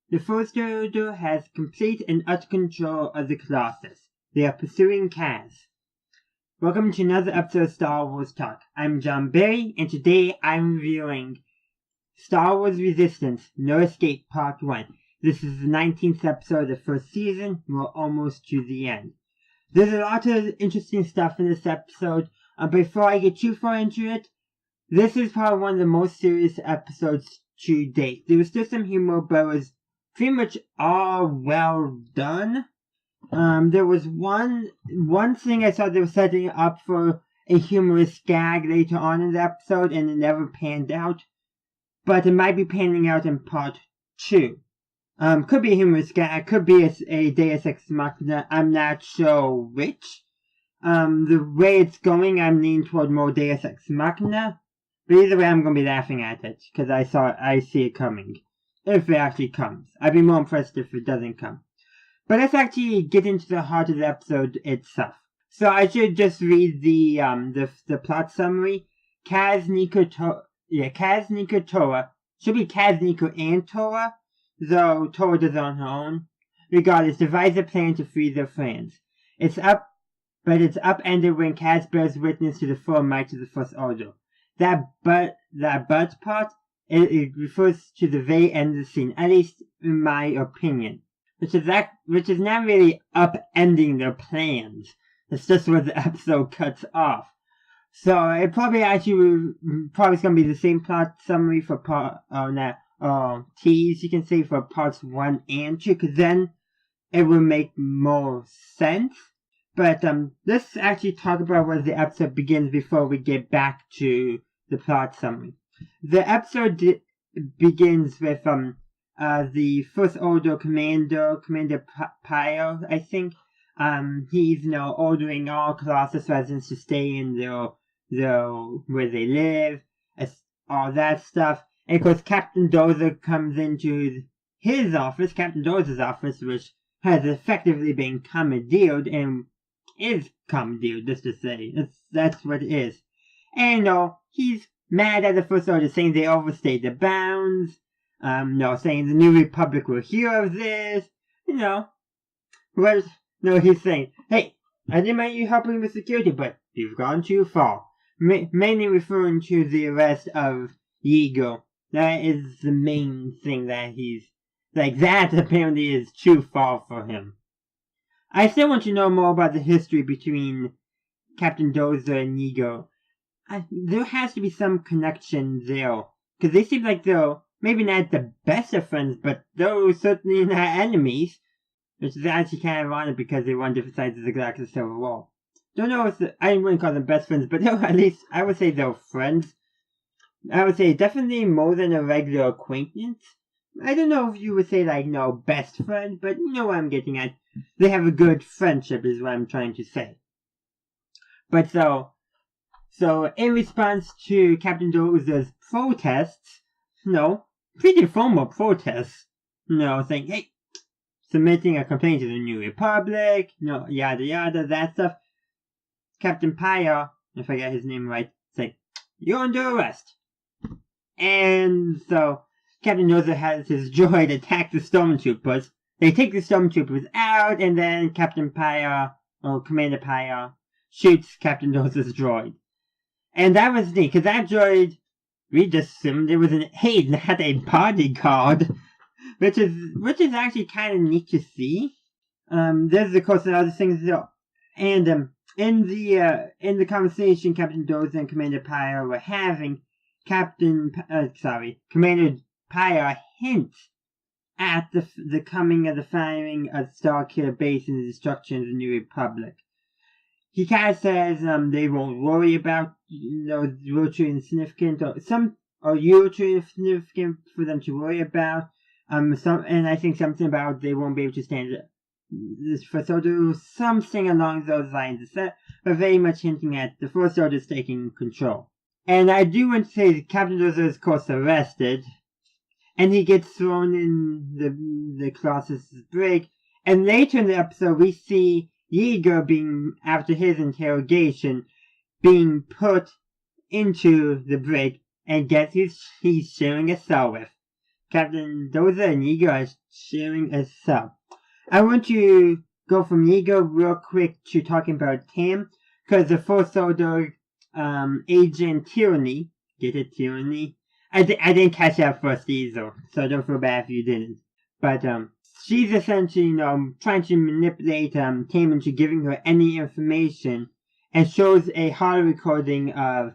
The First Order has complete and utter control of the Colossus. They are pursuing Kaz. Welcome to another episode of Star Wars Talk. I'm John Berry, and today I'm reviewing Star Wars Resistance, No Escape Part 1. This is the 19th episode of the first season. We're almost to the end. There's a lot of interesting stuff in this episode. Before I get too far into it, this is probably one of the most serious episodes to date. There was still some humor, but it was pretty much all well done. There was one thing I saw they were setting up for a humorous gag later on in the episode, and it never panned out. But it might be panning out in part 2. Could be a humorous gag, could be a Deus Ex Machina, I'm not sure which. The way it's going, I'm leaning toward more Deus Ex Machina. But either way, I'm gonna be laughing at it, because I see it coming. If it actually comes. I'd be more impressed if it doesn't come. But let's actually get into the heart of the episode itself. So I should just read the plot summary. Kaz, Nico, Tora. Should be Kaz, Nico, and Tora, though Tora does it on her own. Regardless, devise a plan to free their friends. It's upended when Kaz bears witness to the full might of the First Order. That but part, it refers to the very end of the scene, at least in my opinion. Which is not really upending their plans. It's just where the episode cuts off. So it probably is gonna be the same plot summary for tease you can say for parts 1 and 2, because then it will make more sense. But let's actually talk about where the episode begins before we get back to the plot summary. The episode begins with the First Order Commander Pio, I think. He's ordering all Colossus residents to stay in their where they live, all that stuff. And of course, Captain Dozer comes into his office, Captain Dozer's office, which has effectively been commandeered and is commandeered, just to say. That's what it is. And he's mad at the First Order, saying they overstayed the bounds. Saying the New Republic will hear of this. He's saying, hey, I didn't mind you helping with security, but you've gone too far. Mainly referring to the arrest of Yigo. That is the main thing that he's, that apparently is too far for him. I still want to know more about the history between Captain Dozer and Yigo. There has to be some connection there, because they seem like they're maybe not the best of friends, but they're certainly not enemies. Which is actually kind of ironic because they were on different sides of the Galactic Civil War. Don't know if I wouldn't call them best friends, but at least I would say they're friends. I would say definitely more than a regular acquaintance. I don't know if you would say best friend, but you know what I'm getting at. They have a good friendship is what I'm trying to say. But so in response to Captain Dozer's protests, pretty formal protests, saying, hey, submitting a complaint to the New Republic, yada yada, that stuff. Captain Paya, if I get his name right, say, you're under arrest. And so, Captain Dozer has his droid attack the stormtroopers. They take the stormtroopers out, and then Captain Paya, or Commander Paya, shoots Captain Dozer's droid. And that was neat, because that droid, we just assumed it was not a bodyguard. Which is actually kind of neat to see. There's of course other things though. And in the conversation Captain Dozer and Commander Pyre were having, Commander Pyre hints at the coming of the firing of Starkiller Base and the destruction of the New Republic. He kind of says they won't worry about military insignificant or military insignificant for them to worry about. And I think something about they won't be able to stand this First Order, something along those lines, but very much hinting at the First Order taking control. And I do want to say that Captain Dozer is of course arrested, and he gets thrown in the Colossus brig, and later in the episode we see Yeager after his interrogation, being put into the brig, and guess who he's sharing a cell with? Captain Doza and Ego are sharing a sub. I want to go from Ego real quick to talking about Tam, because the First Order Agent Tyranny, get it, Tyranny? I didn't catch that first either, so don't feel bad if you didn't. But she's essentially, trying to manipulate Tam into giving her any information, and shows a holo recording of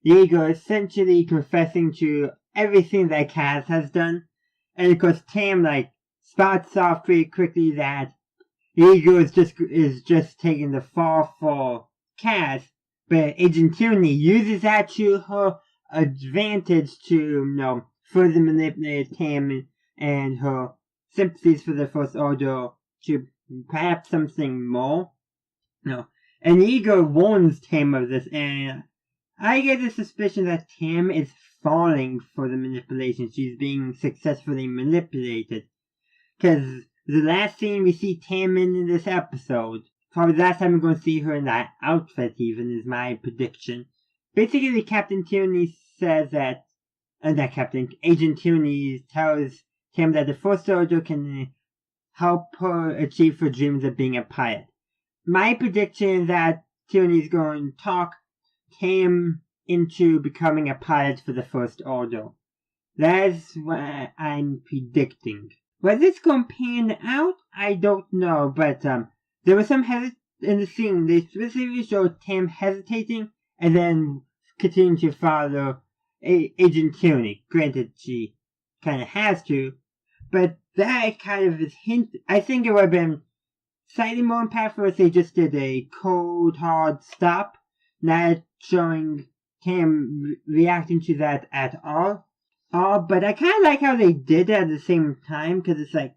Ego essentially confessing to everything that Kaz has done. And of course Tam spots off pretty quickly that Ego is just taking the fall for Kaz, but Agent Tyranny uses that to her advantage to, further manipulate Tam and her sympathies for the First Order to perhaps something more. And Ego warns Tam of this, and I get the suspicion that Tam is falling for the manipulation. She's being successfully manipulated. Because the last scene we see Tam in this episode, probably the last time we're going to see her in that outfit even, is my prediction. Basically, Captain Tyranny says that, Agent Tyranny tells Tam that the First Order can help her achieve her dreams of being a pilot. My prediction is that Tyranny is going to talk Tam into becoming a pilot for the First Order. That's what I'm predicting. Whether this going to pan out, I don't know, but there was some in the scene. They specifically showed Tam hesitating and then continuing to follow Agent Tyranny. Granted, she kind of has to, but that kind of is hint. I think it would have been slightly more impactful if they just did a cold, hard stop, not showing Tam reacting to that at all. But I kind of like how they did it at the same time, because it's like,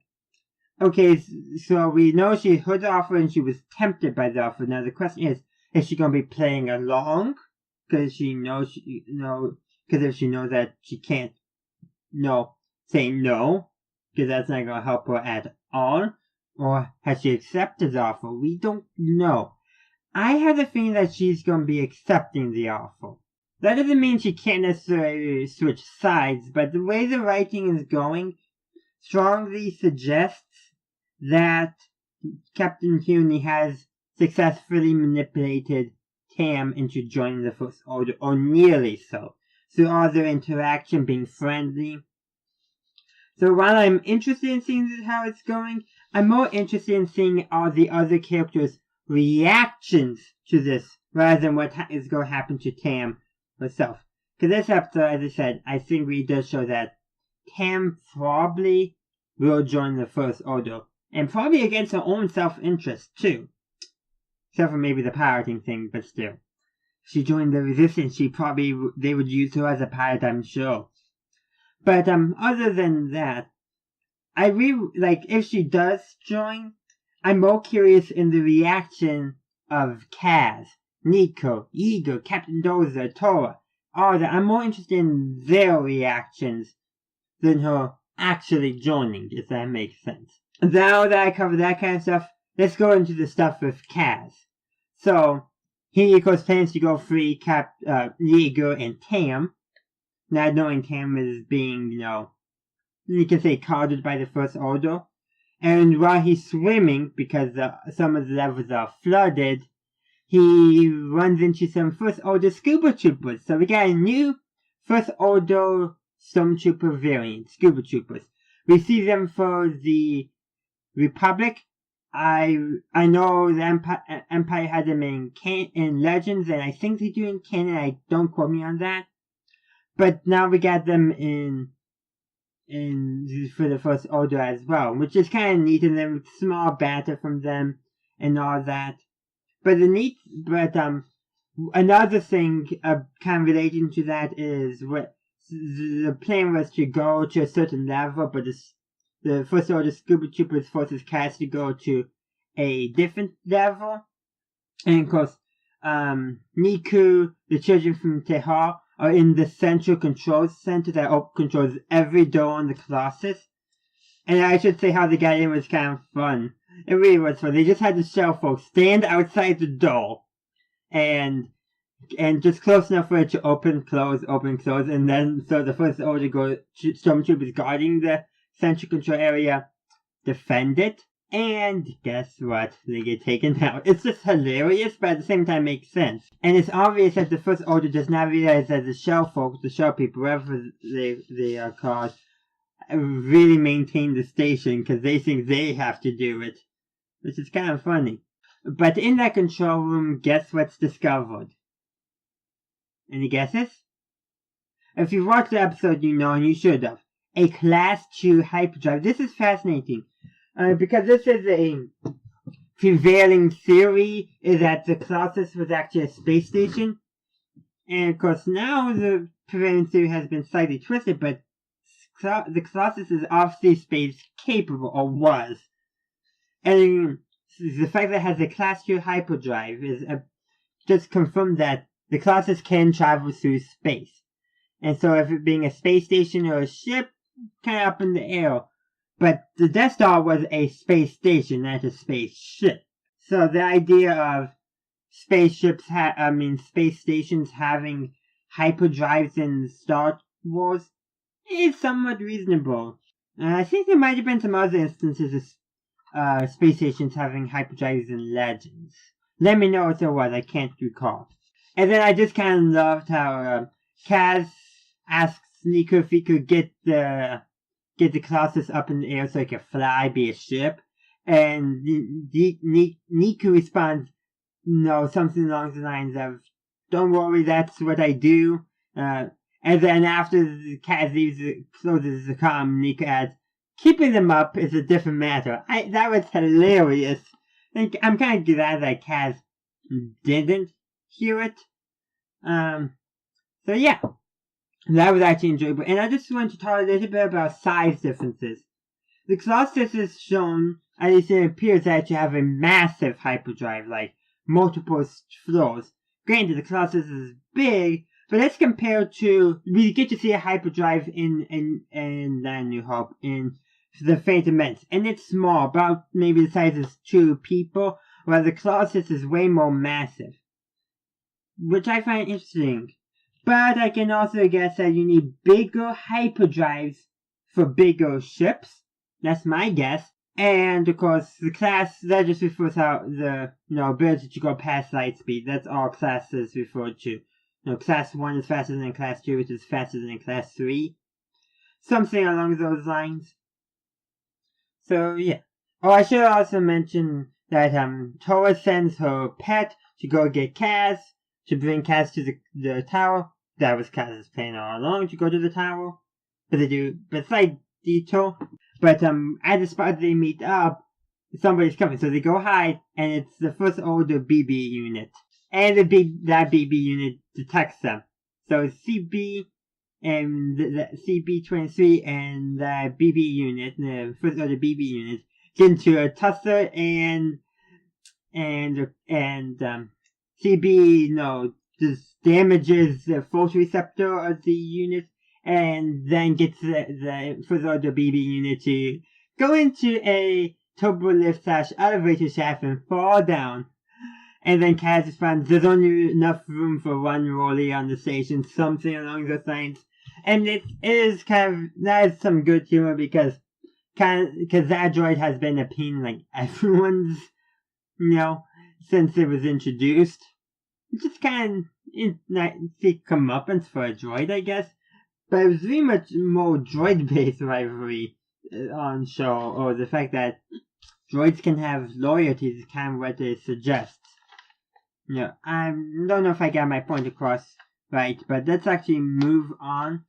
okay, so we know she heard the offer and she was tempted by the offer. Now the question is she going to be playing along? Because she knows, because if she knows that she can't, say no, because that's not going to help her at all. Or has she accepted the offer? We don't know. I have the feeling that she's going to be accepting the offer. That doesn't mean she can't necessarily switch sides, but the way the writing is going strongly suggests that Captain Tyranny has successfully manipulated Tam into joining the First Order, or nearly so, through all their interaction being friendly. So while I'm interested in seeing how it's going, I'm more interested in seeing all the other characters' reactions to this, rather than what is going to happen to Tam herself. Because this episode, as I said, I think really does show that Tam probably will join the First Order, and probably against her own self-interest too. Except for maybe the pirating thing, but still. If she joined the Resistance, they would use her as a pirate, I'm sure. But other than that, I really, if she does join, I'm more curious in the reaction of Kaz, Nico, Ego, Captain Doza, Tora, all that. I'm more interested in their reactions than her actually joining, if that makes sense. Now that I covered that kind of stuff, let's go into the stuff with Kaz. So, he of course plans to go free Ego and Tam, not knowing Tam is being, you can say carded by the First Order. And while he's swimming, because some of the levels are flooded, he runs into some First Order scuba troopers. So we got a new First Order Stormtrooper variant, scuba troopers. We see them for the Republic. I know the Empire had them in Legends, and I think they do in canon. Don't quote me on that. But now we got them in for the First Order as well, which is kind of neat, and then small banter from them and all that. But another thing kind of relating to that is what the plan was to go to a certain level, but the First Order Scuba Troopers forces Kaz to go to a different level. And of course, Niku, the children from Tehar, are in the central control center that controls every door on the Colossus. And I should say how they got in was kind of fun. It really was fun. They just had to show folks stand outside the door, and and just close enough for it to open, close, and then so the first order stormtroopers guarding the central control area defend it, and guess what? They get taken out. It's just hilarious, but at the same time makes sense. And it's obvious that the first order does not realize that the shell folks, the shell people, whatever they are called, really maintain the station because they think they have to do it, which is kind of funny. But in that control room, guess what's discovered? Any guesses? If you've watched the episode, you know, and you should have. A Class 2 hyperdrive. This is fascinating. Because this is a prevailing theory, is that the Colossus was actually a space station. And of course now the prevailing theory has been slightly twisted, but the Colossus is obviously space capable, or was. And the fact that it has a Class 2 hyperdrive is just confirmed that the Colossus can travel through space. And so if it being a space station or a ship, kind of up in the air. But the Death Star was a space station, not a spaceship. So the idea of space stations having hyperdrives in Star Wars is somewhat reasonable. I think there might have been some other instances of space stations having hyperdrives in Legends. Let me know if there was, I can't recall. And then I just kind of loved how Kaz asks Nico if he could get the Colossus up in the air so it could fly, be a ship. And Nico responds, no, something along the lines of, don't worry, that's what I do. And then after Kaz closes the comm, Nico adds, keeping them up is a different matter. That was hilarious. I'm kind of glad that Kaz didn't hear it. So yeah. That was actually enjoyable. And I just want to talk a little bit about size differences. The Colossus is shown, at least it appears to actually have a massive hyperdrive, like multiple floors. Granted, the Colossus is big, but that's compared to, we get to see a hyperdrive in New Hope, in the Phantom Menace. And it's small, about maybe the size of 2 people, while the Colossus is way more massive. Which I find interesting. But I can also guess that you need bigger hyperdrives for bigger ships. That's my guess. And of course, the class, that just refers out the, ability to go past light speed. That's all class is referred to. Class 1 is faster than class 2, which is faster than class 3. Something along those lines. So, yeah. Oh, I should also mention that, Tora sends her pet to go get Kaz, to bring Kaz to the tower. That was Kaz's plan all along, to go to the tower. But they do, slight detour. But, at the spot they meet up, somebody's coming. So they go hide, and it's the First Order BB unit. And that BB unit detects them. So CB and the CB-23 and the BB unit, the First Order BB unit, get into a tussle, and CB, just damages the force receptor of the unit, and then gets the First Order BB unit to go into a turbo lift / elevator shaft and fall down. And then Kaz responds, there's only enough room for one rollie on the station, something along those lines. And that is some good humor because that droid has been a pain like everyone's, since it was introduced. Just kind of comeuppance for a droid, I guess. But it was very much more droid-based rivalry on show, or the fact that droids can have loyalty is kind of what it suggests. I don't know if I got my point across right, but let's actually move on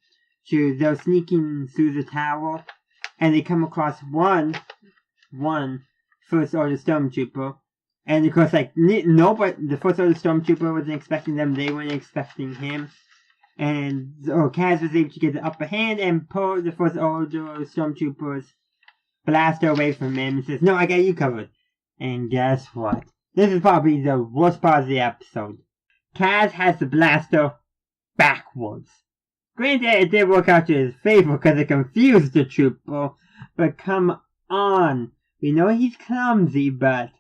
to they're sneaking through the tower, and they come across one First Order Stormtrooper. And of course, nobody, the First Order Stormtrooper wasn't expecting them, they weren't expecting him. And Kaz was able to get the upper hand and pull the First Order Stormtrooper's blaster away from him and says, no, I got you covered. And guess what? This is probably the worst part of the episode. Kaz has the blaster backwards. Granted, it did work out to his favor because it confused the trooper, but come on. We know he's clumsy, but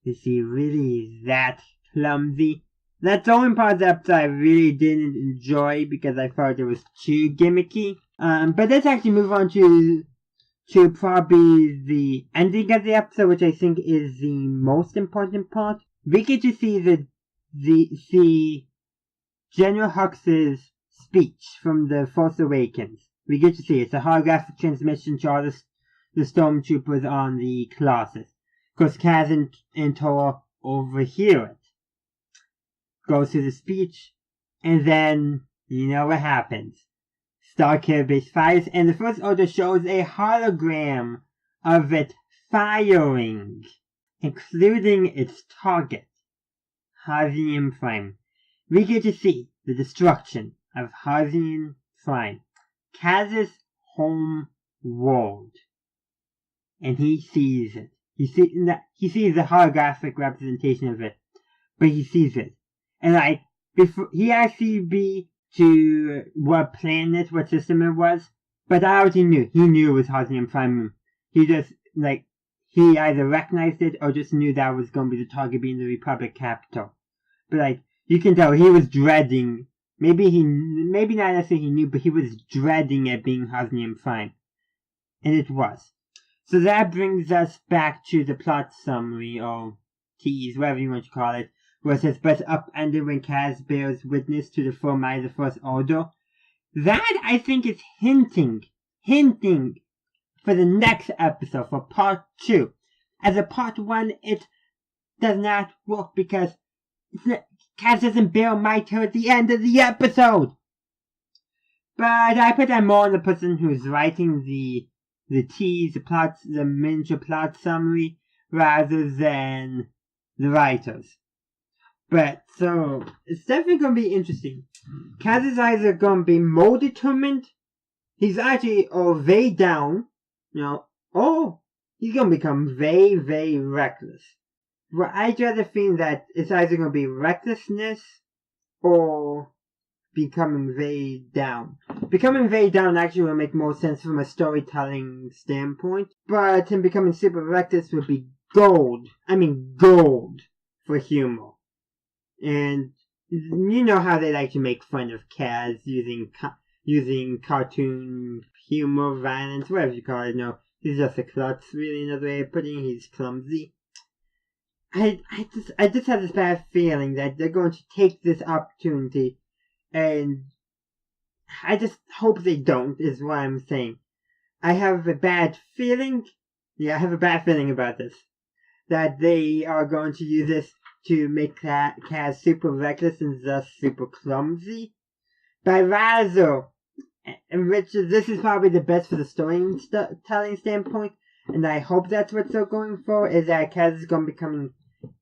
is he really that clumsy? That's the only part of the episode I really didn't enjoy because I felt it was too gimmicky. But let's actually move on to probably the ending of the episode, which I think is the most important part. We get to see General Hux's speech from The Force Awakens. We get to see it. It's a holographic transmission to all the stormtroopers on the Colossus. Of course, Kaz and Torra overhear it. Goes through the speech, and then you know what happens. Starkiller Base fires, and the First Order shows a hologram of it firing, including its target, Hazian Prime. We get to see the destruction of Hazian Prime, Kaz's home world, and he sees it. He sees the holographic representation of it, but he sees it. And before he actually be to what planet, what system it was, but I already knew. He knew it was Hazian Prime. He just, he either recognized it or just knew that was going to be the target being the Republic capital. But, you can tell he was dreading, maybe not necessarily he knew, but he was dreading it being Hazian Prime. And it was. So that brings us back to the plot summary, or tease, whatever you want to call it, where it says, but upended when Kaz bears witness to the full might of the First Order. That, I think, is hinting for the next episode, for part 2. As a part 1, it does not work because Kaz doesn't bear might till at the end of the episode. But I put that more on the person who's writing the tease, the miniature plot summary, rather than the writers. But, so, it's definitely going to be interesting. Kaz is either going to be more determined, he's actually, or way down, or he's going to become very, very reckless. Well, I rather think that it's either going to be recklessness, or becoming very down. Becoming very down actually will make more sense from a storytelling standpoint, but him becoming super reckless would be gold. I mean gold for humor. And you know how they like to make fun of Kaz using cartoon humor, violence, whatever you call it. No, he's just a klutz, really, another way of putting it. He's clumsy. I just have this bad feeling that they're going to take this opportunity, and I just hope they don't, is what I'm saying. I have a bad feeling. Yeah, I have a bad feeling about this. That they are going to use this to make Kaz super reckless and thus super clumsy. But rather, this is probably the best for the storytelling standpoint, and I hope that's what they're going for, is that Kaz is going to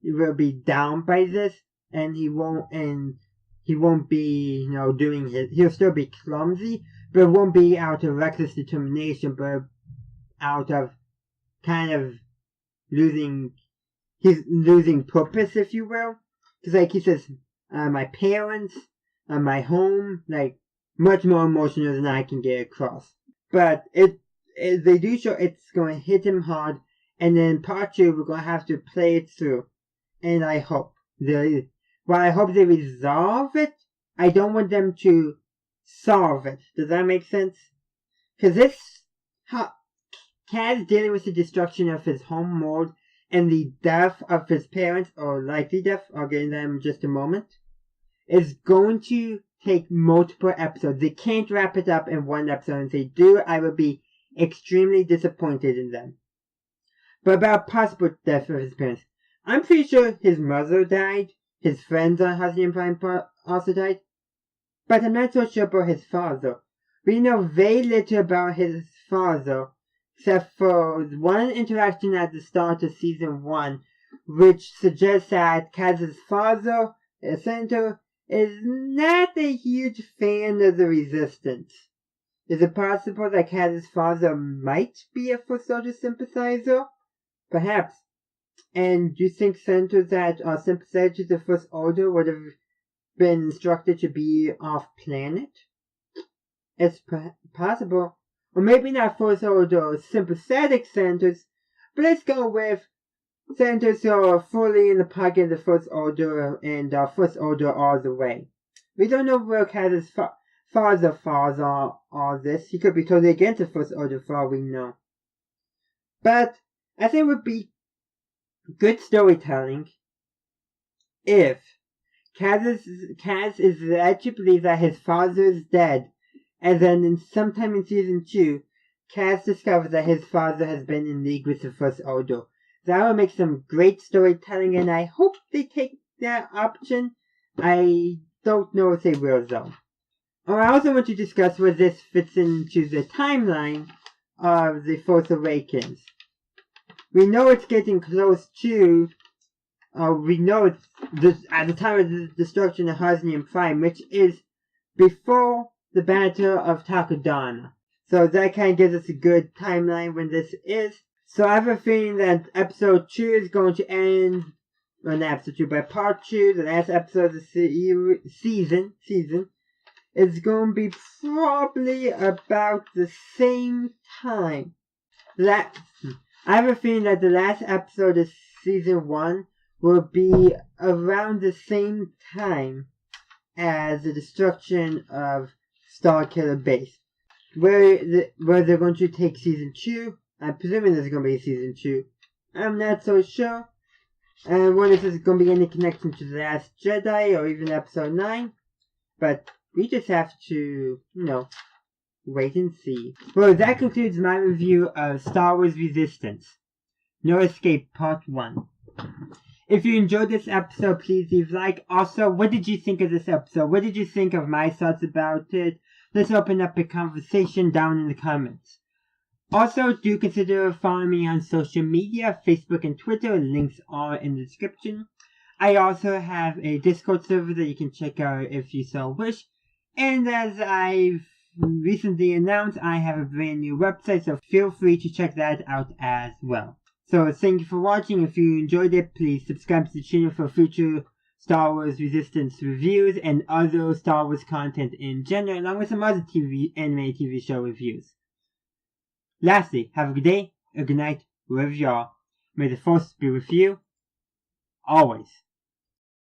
will be down by this, and he won't be, he'll still be clumsy, but it won't be out of reckless determination, but out of kind of losing purpose, if you will. Because, he says, my parents, my home, much more emotional than I can get across. But they do show it's going to hit him hard, and then part 2, we're going to have to play it through. And I hope they resolve it, I don't want them to solve it. Does that make sense? Because Kaz dealing with the destruction of his home world and the death of his parents, or likely death, I'll get into them in just a moment, is going to take multiple episodes. They can't wrap it up in one episode, and if they do, I will be extremely disappointed in them. But about possible death of his parents, I'm pretty sure his mother died, his friends on Hazian Prime also died, but I'm not so sure about his father. We know very little about his father, except for one interaction at the start of Season 1, which suggests that Kaz's father, a senator, is not a huge fan of the Resistance. Is it possible that Kaz's father might be a First Order sympathizer? Perhaps. And do you think senators that are sympathetic to the First Order would have been instructed to be off-planet? It's possible. Or maybe not First Order sympathetic senators, but let's go with senators who are fully in the pocket of the First Order and First Order all the way. We don't know where Kaz's father falls on all this. He could be totally against the First Order for all we know. But I think it would be good storytelling if Kaz is led to believe that his father is dead, and then sometime in season 2, Kaz discovers that his father has been in league with the First Order. That will make some great storytelling, and I hope they take that option. I don't know if they will, though. I also want to discuss where this fits into the timeline of The Force Awakens. We know it's getting close to, we know it's at the time of the destruction of Hosnian Prime, which is before the Battle of Takodana. So that kind of gives us a good timeline when this is. So I have a feeling that episode 2 is going to end, well, not episode 2, but part 2, the last episode of the season, is going to be probably about the same time. I have a feeling that the last episode of season 1 will be around the same time as the destruction of Starkiller Base. Where they're going to take season 2. I'm presuming there's going to be a season 2. I'm not so sure. And I wonder if there's going to be any connection to The Last Jedi or even episode 9. But we just have to, wait and see. Well, that concludes my review of Star Wars Resistance. No Escape Part 1. If you enjoyed this episode, please leave a like. Also, what did you think of this episode? What did you think of my thoughts about it? Let's open up a conversation down in the comments. Also, do consider following me on social media, Facebook and Twitter. Links are in the description. I also have a Discord server that you can check out if you so wish. And as I've recently announced, I have a brand new website, so feel free to check that out as well. So thank you for watching. If you enjoyed it, please subscribe to the channel for future Star Wars Resistance reviews and other Star Wars content in general, along with some other anime TV show reviews. Lastly, have a good day, or good night, wherever you are. May the Force be with you, always.